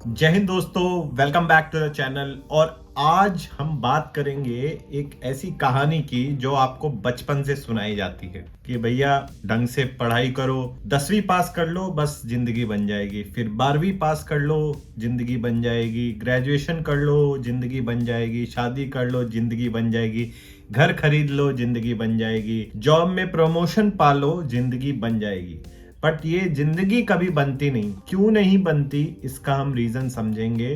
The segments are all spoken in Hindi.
जय हिंद दोस्तों, welcome back to the channel. और आज हम बात करेंगे एक ऐसी कहानी की जो आपको बचपन से सुनाई जाती है कि भैया ढंग से पढ़ाई करो, 10वीं पास कर लो बस जिंदगी बन जाएगी, फिर 12वीं पास कर लो जिंदगी बन जाएगी, ग्रेजुएशन कर लो जिंदगी बन जाएगी, शादी कर लो जिंदगी बन जाएगी, घर खरीद लो जिंदगी बन जाएगी, जॉब में प्रमोशन पा लो जिंदगी बन जाएगी। बट ये जिंदगी कभी बनती नहीं। क्यों नहीं बनती, इसका हम रीजन समझेंगे।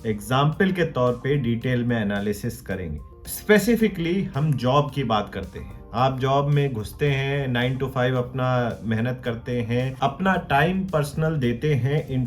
एग्जाम्पल के तौर पे डिटेल में एनालिसिस करेंगे। स्पेसिफिकली हम जॉब की बात करते हैं। आप जॉब में घुसते हैं, 9 to 5 अपना मेहनत करते हैं, अपना टाइम पर्सनल देते हैं इन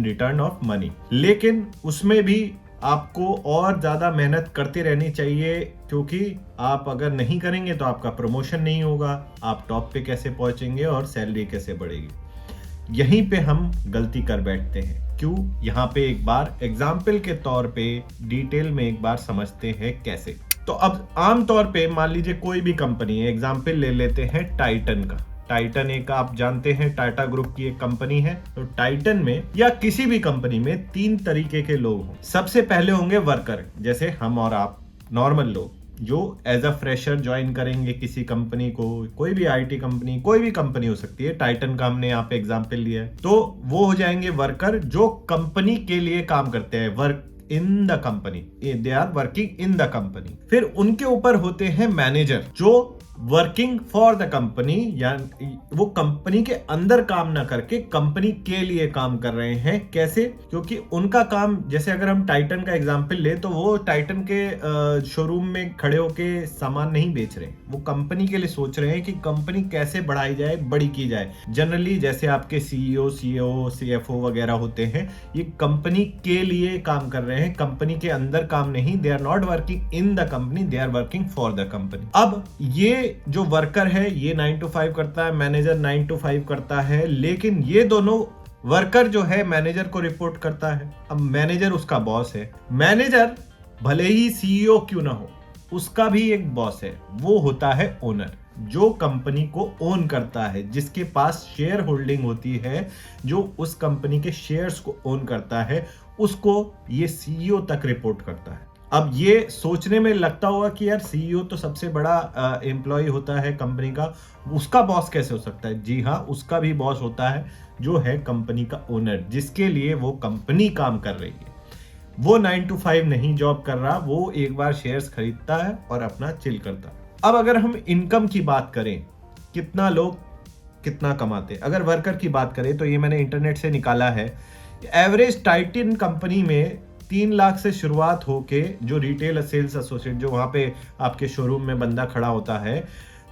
रिटर्न ऑफ मनी। लेकिन उसमें भी आपको और ज्यादा मेहनत करते रहनी चाहिए, क्योंकि आप अगर नहीं करेंगे तो आपका प्रमोशन नहीं होगा, आप टॉप पे कैसे पहुंचेंगे और सैलरी कैसे बढ़ेगी। यहीं पे हम गलती कर बैठते हैं। क्यों? यहाँ पे एक बार एग्जाम्पल के तौर पे डिटेल में एक बार समझते हैं कैसे। तो अब आम तौर पे मान लीजिए कोई भी कंपनी है, एग्जाम्पल ले लेते हैं टाइटन का। टाइटन एक आप जानते हैं टाटा ग्रुप की एक कंपनी है। तो टाइटन में या किसी भी कंपनी में 3 तरीके के लोग हों। सबसे पहले होंगे वर्कर, जैसे हम और आप, नॉर्मल लोग जो एज अ फ्रेशर ज्वाइन करेंगे किसी कंपनी को। कोई भी आईटी कंपनी, कोई भी कंपनी हो सकती है, टाइटन का हमने यहाँ पे एग्जाम्पल लिया है। तो वो हो जाएंगे वर्कर जो कंपनी के लिए काम करते हैं, work in the company, they are working in the company. फिर उनके ऊपर होते हैं मैनेजर जो वर्किंग फॉर द कंपनी, या वो कंपनी के अंदर काम ना करके कंपनी के लिए काम कर रहे हैं। कैसे? क्योंकि उनका काम, जैसे अगर हम टाइटन का एग्जांपल ले तो वो टाइटन के शोरूम में खड़े होके सामान नहीं बेच रहे, वो कंपनी के लिए सोच रहे हैं कि कंपनी कैसे बढ़ाई जाए, बड़ी की जाए। जनरली जैसे आपके सीईओ, सीएफओ वगैरह होते हैं, ये कंपनी के लिए काम कर रहे हैं, कंपनी के अंदर काम नहीं। They are not working in the company, they are working for the company. अब ये जो वर्कर है ये 9 to 5 करता है, मैनेजर 9 to 5 करता है, लेकिन ये दोनों, वर्कर जो है मैनेजर को रिपोर्ट करता है। अब मैनेजर उसका बॉस है। मैनेजर भले ही सीईओ क्यों ना हो, उसका भी एक बॉस है, वो होता है ओनर, जो कंपनी को ओन करता है, जिसके पास शेयर होल्डिंग होती है, जो उस कंपनी के शेयर्स को ओन करता है, उसको ये सीईओ तक रिपोर्ट करता है। अब ये सोचने में लगता होगा कि यार सीईओ तो सबसे बड़ा एम्प्लॉय होता है कंपनी का, उसका बॉस कैसे हो सकता है? जी हाँ, उसका भी बॉस होता है, जो है कंपनी का ओनर, जिसके लिए वो कंपनी काम कर रही है। वो 9 to 5 नहीं जॉब कर रहा, वो एक बार शेयर्स खरीदता है और अपना चिल करता है। अब अगर हम इनकम की बात करें, कितना लोग कितना कमाते, अगर वर्कर की बात करें तो ये मैंने इंटरनेट से निकाला है। एवरेज टाइटन कंपनी में 3 लाख से शुरुआत होके, जो रिटेल सेल्स एसोसिएट, जो वहां पे आपके शोरूम में बंदा खड़ा होता है,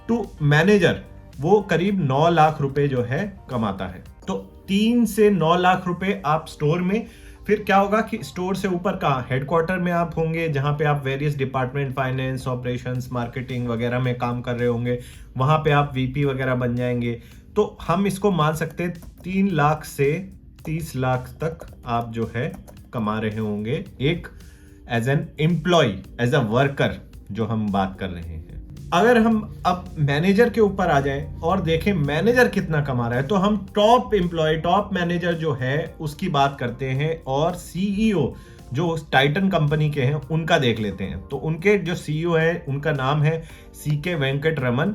टू मैनेजर, वो करीब 9 लाख रुपए जो है कमाता है। तो 3 से 9 लाख रुपए आप स्टोर में, फिर क्या होगा कि स्टोर से ऊपर कहाँ, हेडक्वार्टर में आप होंगे, जहां पे आप various department, finance, operations, marketing वगैरह में काम कर रहे होंगे, वहां पे आप वीपी वगैरह बन जाएंगे। तो हम इसको मान सकते हैं 3 लाख से 30 लाख तक आप जो है कमा रहे होंगे, एक as an employee, as a worker जो हम बात कर रहे हैं। अगर हम अब मैनेजर के ऊपर आ जाएं और देखें मैनेजर कितना कमा रहा है, तो हम टॉप एम्प्लॉय, टॉप मैनेजर जो है उसकी बात करते हैं, और सीईओ जो टाइटन कंपनी के हैं उनका देख लेते हैं। तो उनके जो सीईओ है, उनका नाम है सीके वेंकट रमन,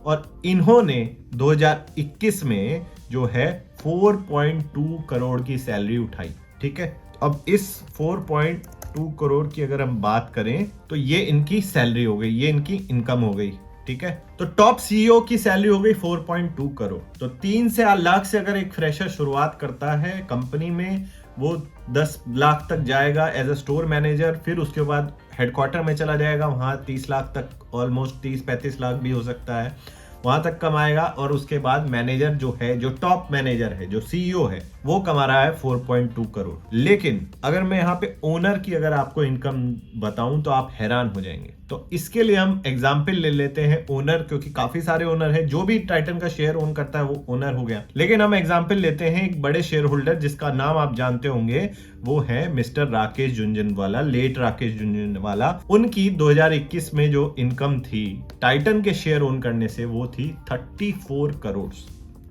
और इन्होंने 2021 में जो है 4.2 करोड़ की सैलरी उठाई। ठीक है, अब इस 4.2 करोड़ की अगर हम बात करें तो ये इनकी सैलरी हो गई, ये इनकी इनकम हो गई। ठीक है, तो टॉप सीईओ की सैलरी हो गई 4.2 करोड़। तो 3 से 8 लाख से अगर एक फ्रेशर शुरुआत करता है कंपनी में, वो 10 लाख तक जाएगा एज अ स्टोर मैनेजर, फिर उसके बाद हेडक्वार्टर में चला जाएगा, वहां 30 लाख तक, ऑलमोस्ट 30-35 लाख भी हो सकता है, वहां तक कमाएगा। और उसके बाद मैनेजर जो है, जो टॉप मैनेजर है, जो सीईओ है, वो कमा रहा है 4.2 करोड़। लेकिन अगर मैं यहाँ पे ओनर की अगर आपको इनकम बताऊं तो आप हैरान हो जाएंगे। तो इसके लिए हम एग्जाम्पल ले लेते हैं ओनर, क्योंकि काफी सारे ओनर है, जो भी टाइटन का शेयर ओन करता है वो ओनर हो गया। लेकिन हम एग्जाम्पल लेते हैं एक बड़े शेयर होल्डर, जिसका नाम आप जानते होंगे, वो है मिस्टर राकेश झुनझुनवाला, लेट राकेश झुनझुनवाला। उनकी 2021 में जो इनकम थी टाइटन के शेयर ओन करने से, वो थी 34 करोड़।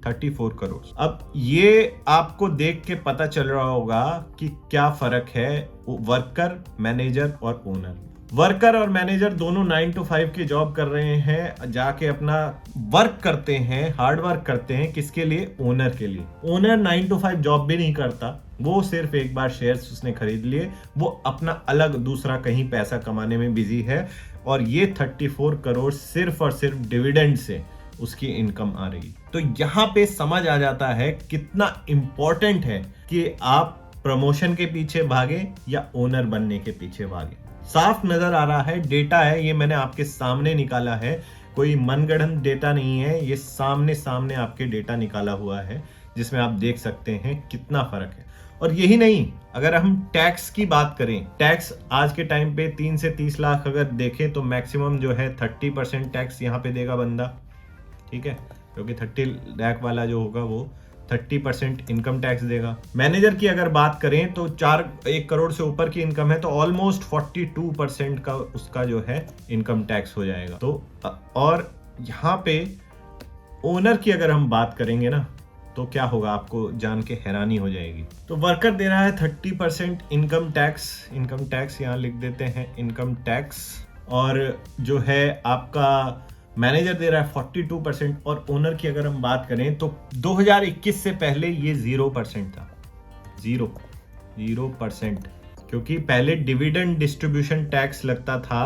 34 करोड़। अब ये आपको देख के पता चल रहा होगा कि क्या फर्क है वर्कर, मैनेजर और ओनर। वर्कर और मैनेजर दोनों 9 to 5 की जॉब कर रहे हैं, जाके अपना वर्क करते हैं, हार्ड वर्क करते हैं। किसके लिए? ओनर के लिए। ओनर 9 to 5 जॉब भी नहीं करता, वो सिर्फ एक बार शेयर्स उसने खरीद लिए, वो अपना अलग दूसरा कहीं पैसा कमाने में बिजी है। और ये 34 करोड़ सिर्फ और सिर्फ डिविडेंड से उसकी इनकम आ रही। तो यहाँ पे समझ आ जाता है कितना इंपॉर्टेंट है कि आप प्रमोशन के पीछे भागे या ओनर बनने के पीछे भागे। साफ नजर आ रहा है, डेटा है, ये मैंने आपके सामने निकाला है, कोई मनगढ़ंत डेटा नहीं है, ये सामने सामने आपके डेटा निकाला हुआ है, जिसमें आप देख सकते हैं कितना फर्क है। और यही नहीं, अगर हम टैक्स की बात करें, टैक्स आज के टाइम पे 3 से 30 लाख अगर देखें तो मैक्सिमम जो है 30% टैक्स यहाँ पे देगा बंदा, ठीक है, क्योंकि 30 लाख वाला जो होगा वो 30% इनकम टैक्स देगा। मैनेजर की अगर बात करें तो 1 करोड़ से ऊपर की इनकम है तो ऑलमोस्ट 42% का उसका जो है इनकम टैक्स हो जाएगा। तो और यहाँ पे ओनर की अगर हम बात करेंगे ना तो क्या होगा, आपको जान के हैरानी हो जाएगी। तो वर्कर दे रहा है 30% इनकम टैक्स यहाँ लिख देते हैं इनकम टैक्स, और जो है आपका मैनेजर दे रहा है 42%। और ओनर की अगर हम बात करें तो 2021 से पहले ये 0% था, 0%, क्योंकि पहले डिविडेंड डिस्ट्रीब्यूशन टैक्स लगता था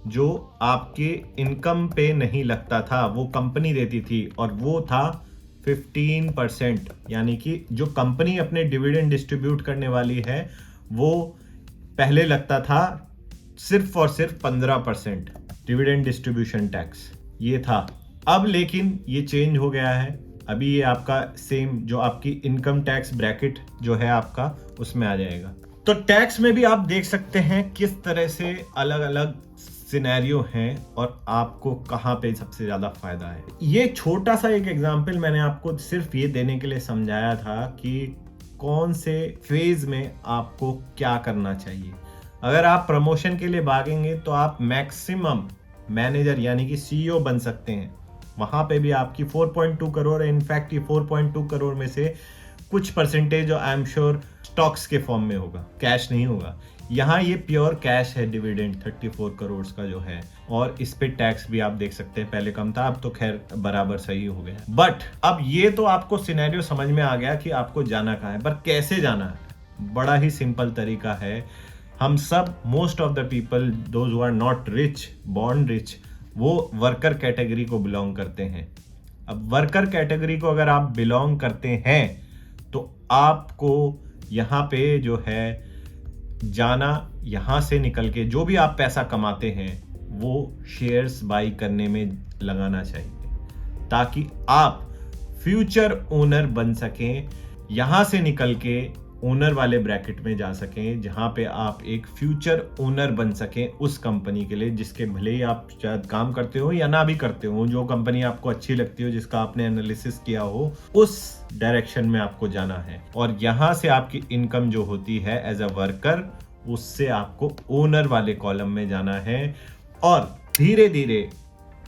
जो आपके इनकम पे नहीं लगता था, वो कंपनी देती थी, और वो था 15%। यानी कि जो कंपनी अपने डिविडेंड डिस्ट्रीब्यूट करने वाली है वो पहले लगता था सिर्फ और सिर्फ 15% डिविडेंड डिस्ट्रीब्यूशन टैक्स, ये था। अब लेकिन ये चेंज हो गया है, अभी ये आपका सेम जो आपकी इनकम टैक्स ब्रैकेट जो है आपका उसमें आ जाएगा। तो टैक्स में भी आप देख सकते हैं किस तरह से अलग अलग सिनेरियो हैं और आपको कहां पे सबसे ज्यादा फायदा है। ये छोटा सा एक एग्जांपल मैंने आपको सिर्फ ये देने के लिए समझाया था कि कौन से फेज में आपको क्या करना चाहिए। अगर आप प्रमोशन के लिए भागेंगे तो आप मैक्सिमम मैनेजर यानी कि सीईओ बन सकते हैं, वहां पे भी आपकी 4.2 करोड़ है। इनफैक्ट ये 4.2 करोड़ में से कुछ percentage I am sure stocks के फॉर्म में होगा, कैश नहीं होगा। यहाँ ये प्योर कैश है डिविडेंड 34 करोड़ का जो है, और इस पे टैक्स भी आप देख सकते हैं, पहले कम था, अब तो खैर बराबर सही हो गया। बट अब ये तो आपको सिनेरियो समझ में आ गया कि आपको जाना कहाँ है, पर कैसे जाना है? बड़ा ही सिंपल तरीका है। हम सब most of the people those who are not rich, born rich, वो वर्कर कैटेगरी को बिलोंग करते हैं। अब वर्कर कैटेगरी को अगर आप बिलोंग करते हैं तो आपको यहाँ पे जो है जाना, यहाँ से निकल के जो भी आप पैसा कमाते हैं वो शेयर्स बाई करने में लगाना चाहिए, ताकि आप फ्यूचर ओनर बन सकें, यहाँ से निकल के ओनर वाले ब्रैकेट में जा सकें, जहां पे आप एक फ्यूचर ओनर बन सकें उस कंपनी के लिए, जिसके भले ही आप शायद काम करते हो या ना भी करते हो, जो कंपनी आपको अच्छी लगती हो, जिसका आपने एनालिसिस किया हो, उस डायरेक्शन में आपको जाना है। और यहां से आपकी इनकम जो होती है एज अ वर्कर, उससे आपको ओनर वाले कॉलम में जाना है। और धीरे धीरे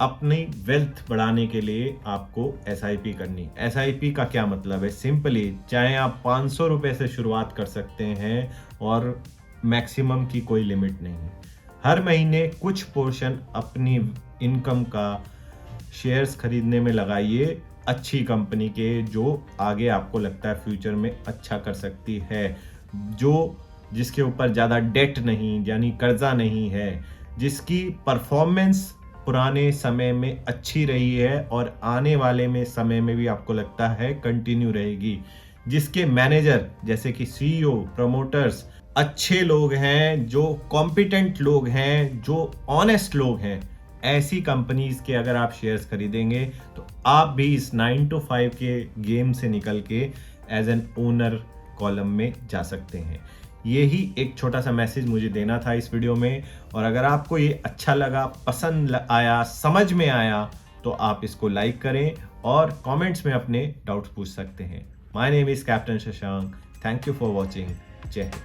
अपनी वेल्थ बढ़ाने के लिए आपको एसआईपी करनी। एसआईपी का क्या मतलब है? सिंपली चाहे आप 500 रुपए से शुरुआत कर सकते हैं और मैक्सिमम की कोई लिमिट नहीं। हर महीने कुछ पोर्शन अपनी इनकम का शेयर्स खरीदने में लगाइए, अच्छी कंपनी के, जो आगे आपको लगता है फ्यूचर में अच्छा कर सकती है, जिसके ऊपर ज़्यादा डेट नहीं यानी कर्जा नहीं है, जिसकी परफॉर्मेंस पुराने समय में अच्छी रही है और आने वाले में समय में भी आपको लगता है कंटिन्यू रहेगी, जिसके मैनेजर जैसे कि सीईओ, प्रमोटर्स अच्छे लोग हैं, जो कॉम्पिटेंट लोग हैं, जो ऑनेस्ट लोग हैं। ऐसी कंपनीज के अगर आप शेयर्स खरीदेंगे तो आप भी इस 9 to 5 के गेम से निकल के एज एन ओनर कॉलम में जा सकते हैं। यही एक छोटा सा मैसेज मुझे देना था इस वीडियो में, और अगर आपको ये अच्छा लगा, पसंद आया, समझ में आया, तो आप इसको लाइक करें और कमेंट्स में अपने डाउट्स पूछ सकते हैं। My name is captain Shashank. Thank you for watching. जय हिंद।